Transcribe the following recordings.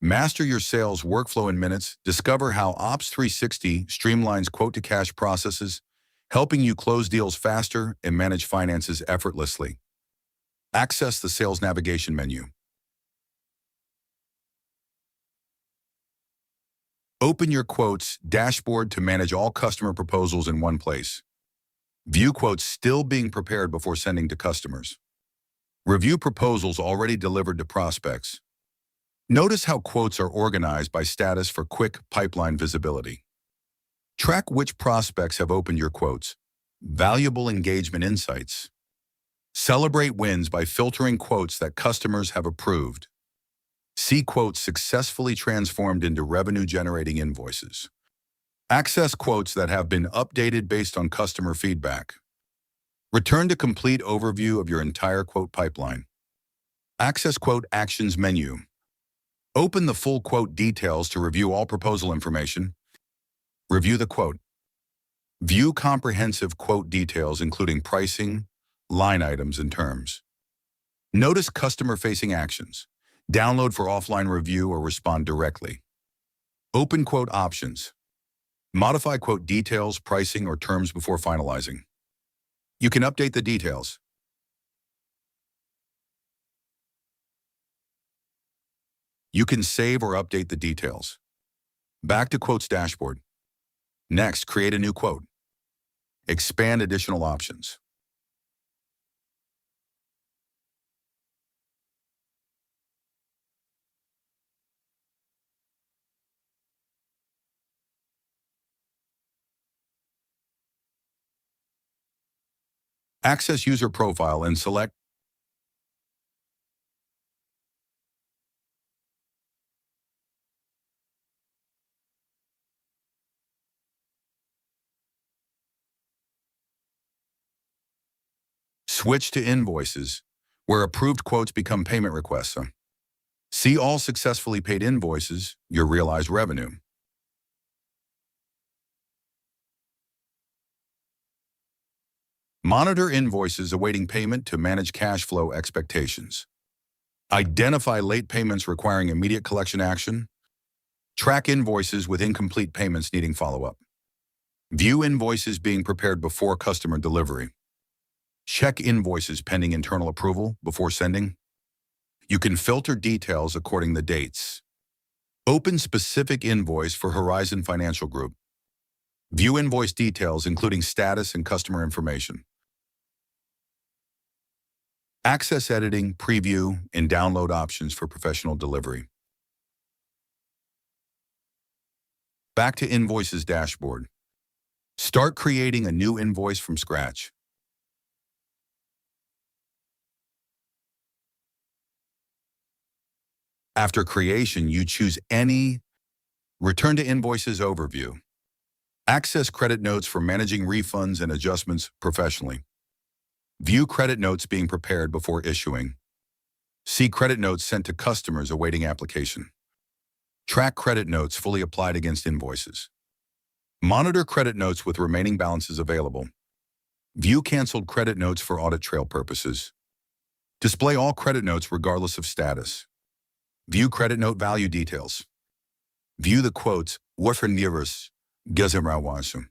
Master your sales workflow in minutes. Discover how OPS360 streamlines quote-to-cash processes, helping you close deals faster and manage finances effortlessly. Access the sales navigation menu. Open your quotes dashboard to manage all customer proposals in one place. View quotes still being prepared before sending to customers. Review proposals already delivered to prospects. Notice how quotes are organized by status for quick pipeline visibility. Track which prospects have opened your quotes. Valuable engagement insights. Celebrate wins by filtering quotes that customers have approved. See quotes successfully transformed into revenue-generating invoices. Access quotes that have been updated based on customer feedback. Return to complete overview of your entire quote pipeline. Access quote actions menu. Open the full quote details to review all proposal information. Review the quote. View comprehensive quote details including pricing, line items, and terms. Notice customer-facing actions. Download for offline review or respond directly. Open quote options. Modify quote details, pricing, or terms before finalizing. You can update the details. You can save or update the details. Back to Quotes dashboard. Next, create a new quote. Expand additional options. Access user profile and select Switch to Invoices, where approved quotes become payment requests. See all successfully paid invoices, your realized revenue. Monitor invoices awaiting payment to manage cash flow expectations. Identify late payments requiring immediate collection action. Track invoices with incomplete payments needing follow-up. View invoices being prepared before customer delivery. Check invoices pending internal approval before sending. You can filter details according to dates. Open specific invoice for Horizon Financial Group. View invoice details including status and customer information. Access editing, preview, and download options for professional delivery. Back to Invoices dashboard. Start creating a new invoice from scratch. After creation, you choose any. Return to Invoices overview. Access credit notes for managing refunds and adjustments professionally. View credit notes being prepared before issuing. See credit notes sent to customers awaiting application. Track credit notes fully applied against invoices. Monitor credit notes with remaining balances available. View canceled credit notes for audit trail purposes. Display all credit notes regardless of status. View credit note value details. View the quotes, Warfernierus, Gesamrawasum.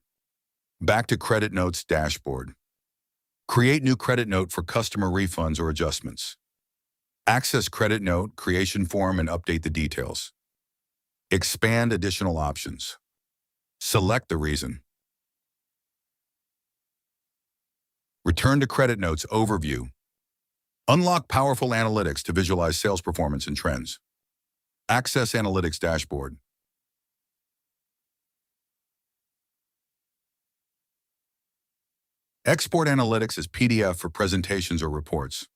Back to Credit Notes dashboard. Create new credit note for customer refunds or adjustments. Access credit note, creation form, and update the details. Expand additional options. Select the reason. Return to Credit Notes overview. Unlock powerful analytics to visualize sales performance and trends. Access Analytics dashboard. Export analytics as PDF for presentations or reports.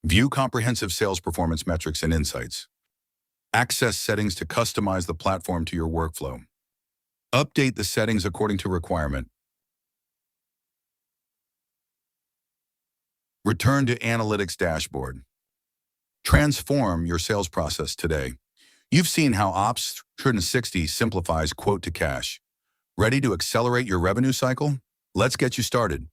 View comprehensive sales performance metrics and insights. Access settings to customize the platform to your workflow. Update the settings according to requirement. Return to Analytics dashboard. Transform your sales process today. You've seen how OPS360 simplifies quote to cash. Ready to accelerate your revenue cycle? Let's get you started.